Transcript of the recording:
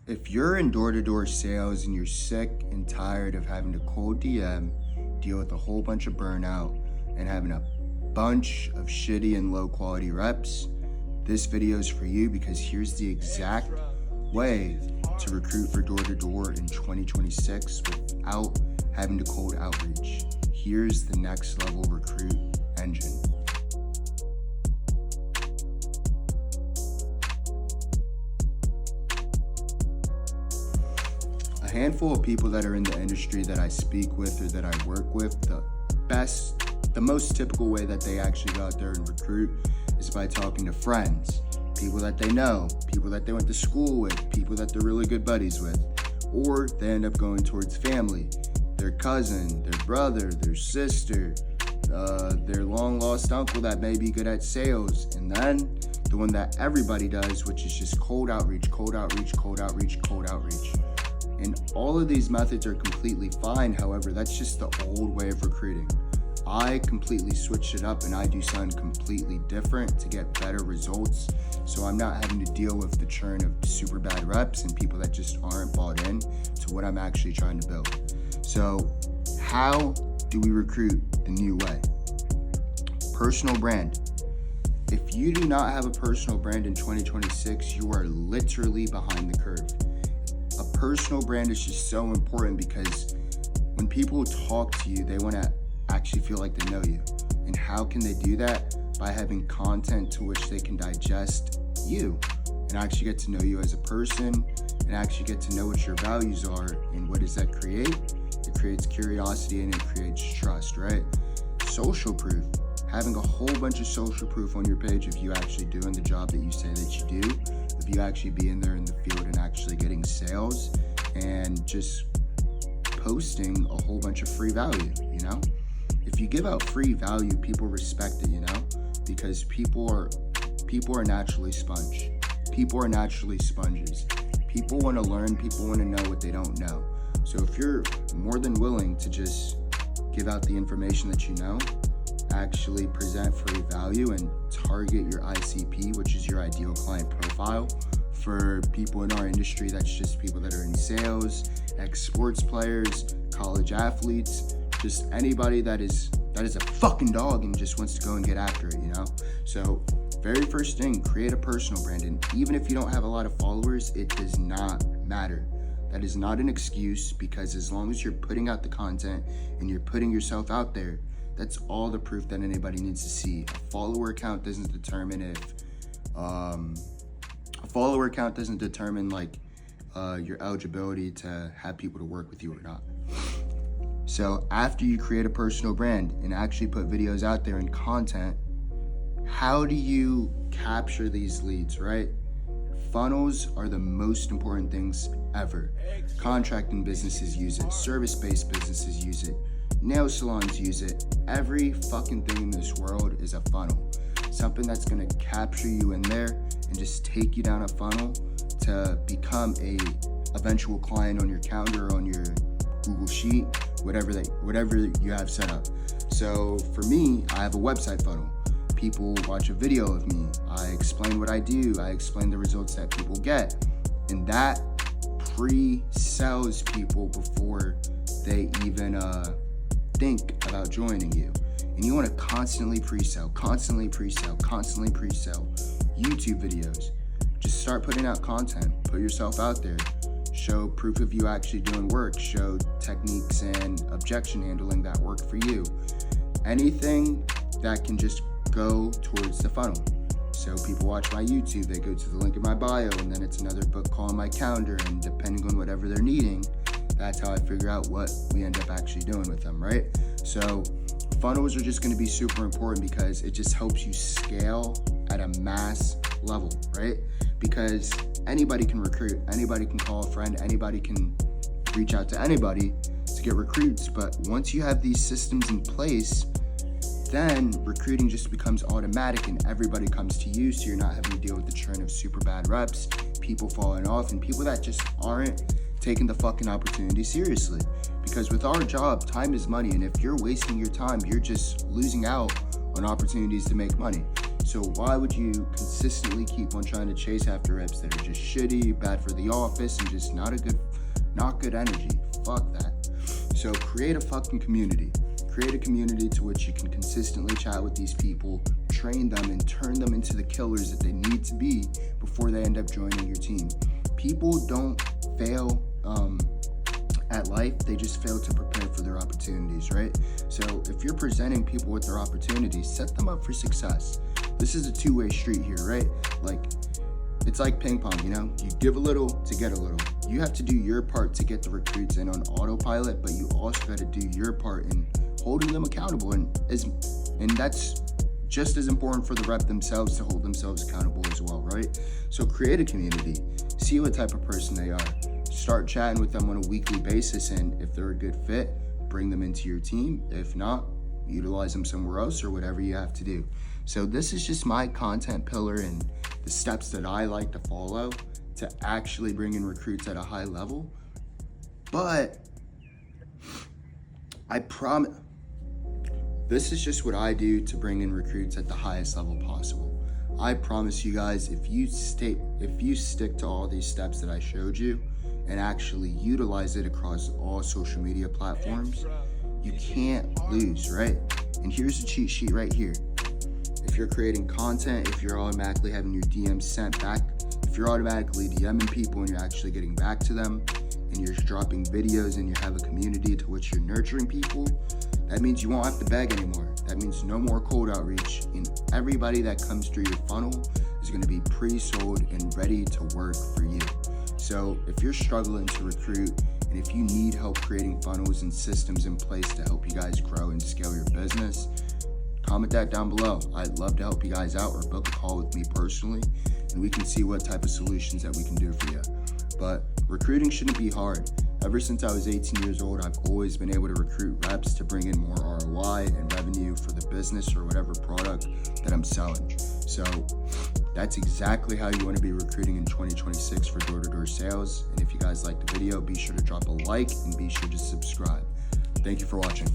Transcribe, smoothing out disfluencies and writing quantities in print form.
If you're in door-to-door sales and you're sick and tired of having to cold DM, deal with a whole bunch of burnout, and having a bunch of shitty and low quality reps, this video is for you, because here's the exact way to recruit for door-to-door in 2026 without having to cold outreach. Here's the next level recruit engine. A handful of people that are in the industry that I speak with or that I work with, the most typical way that they actually go out there and recruit is by talking to friends, people that they know, people that they went to school with, people that they're really good buddies with, or they end up going towards family, their cousin, their brother, their sister, their long lost uncle that may be good at sales, and then the one that everybody does, which is just cold outreach, cold outreach, cold outreach, cold outreach. And all of these methods are completely fine. However, that's just the old way of recruiting. I completely switched it up and I do something completely different to get better results. So I'm not having to deal with the churn of super bad reps and people that just aren't bought in to what I'm actually trying to build. So how do we recruit the new way? Personal brand. If you do not have a personal brand in 2026, you are literally behind the curve. A personal brand is just so important because when people talk to you, they want to actually feel like they know you. And how can they do that? By having content to which they can digest you and actually get to know you as a person and actually get to know what your values are. And what does that create? It creates curiosity and it creates trust, right? Social proof. Having a whole bunch of social proof on your page of you actually doing the job that you say that you do, of you actually being there in the field and actually getting sales, and just posting a whole bunch of free value, you know? If you give out free value, people respect it, you know? Because people are naturally sponge. People are naturally sponges. People want to learn, people want to know what they don't know. So if you're more than willing to just give out the information that you know, actually present free value and target your ICP, which is your ideal client profile. For people in our industry, that's just people that are in sales, ex-sports players, college athletes, just anybody that is a fucking dog and just wants to go and get after it, you know? So very first thing, create a personal brand. And even if you don't have a lot of followers, it does not matter. That is not an excuse, because as long as you're putting out the content and you're putting yourself out there, that's all the proof that anybody needs to see. A follower count doesn't determine your eligibility to have people to work with you or not. So after you create a personal brand and actually put videos out there and content, how do you capture these leads, right? Funnels are the most important things ever. Contracting businesses use it. Service-based businesses use it. Nail salons use it. Every fucking thing in this world is a funnel. Something that's gonna capture you in there and just take you down a funnel to become a eventual client on your calendar, on your Google Sheet, whatever you have set up. So for me, I have a website funnel. People watch a video of me. I explain what I do. I explain the results that people get. And that pre-sells people before they even think about joining you. And you want to constantly pre-sell, constantly pre-sell, constantly pre-sell. YouTube videos. Just start putting out content. Put yourself out there. Show proof of you actually doing work. Show techniques and objection handling that work for you. Anything that can just go towards the funnel. So people watch my YouTube, they go to the link in my bio, and then it's another book call on my calendar, and depending on whatever they're needing, that's how I figure out what we end up actually doing with them, right? So funnels are just gonna be super important because it just helps you scale at a mass level, right? Because anybody can recruit, anybody can call a friend, anybody can reach out to anybody to get recruits. But once you have these systems in place, then recruiting just becomes automatic and everybody comes to you, so you're not having to deal with the churn of super bad reps, people falling off, and people that just aren't taking the fucking opportunity seriously. Because with our job, time is money, and if you're wasting your time, you're just losing out on opportunities to make money. So why would you consistently keep on trying to chase after reps that are just shitty, bad for the office, and just not good energy? Fuck that. So create a fucking community. Create a community to which you can consistently chat with these people, train them, and turn them into the killers that they need to be before they end up joining your team. People don't fail at life, they just fail to prepare for their opportunities, right? So if you're presenting people with their opportunities, set them up for success. This is a two-way street here, right? Like, it's like ping pong, you know? You give a little to get a little. You have to do your part to get the recruits in on autopilot, but you also got to do your part in holding them accountable. And that's just as important for the rep themselves to hold themselves accountable as well, right? So create a community. See what type of person they are. Start chatting with them on a weekly basis, and if they're a good fit, bring them into your team. If not, utilize them somewhere else or whatever you have to do. So this is just my content pillar and the steps that I like to follow to actually bring in recruits at a high level. But I promise, this is just what I do to bring in recruits at the highest level possible. I promise you guys, if you stick to all these steps that I showed you and actually utilize it across all social media platforms, you can't lose, right? And here's the cheat sheet right here. If you're creating content, if you're automatically having your DMs sent back, if you're automatically DMing people and you're actually getting back to them, and you're dropping videos and you have a community to which you're nurturing people, that means you won't have to beg anymore. That means no more cold outreach, and everybody that comes through your funnel is going to be pre-sold and ready to work for you. So if you're struggling to recruit, and if you need help creating funnels and systems in place to help you guys grow and scale your business, comment that down below. I'd love to help you guys out, or book a call with me personally, and we can see what type of solutions that we can do for you. But recruiting shouldn't be hard. Ever since I was 18 years old, I've always been able to recruit reps to bring in more ROI and revenue for the business or whatever product that I'm selling. So that's exactly how you want to be recruiting in 2026 for door-to-door sales. And if you guys liked the video, be sure to drop a like and be sure to subscribe. Thank you for watching.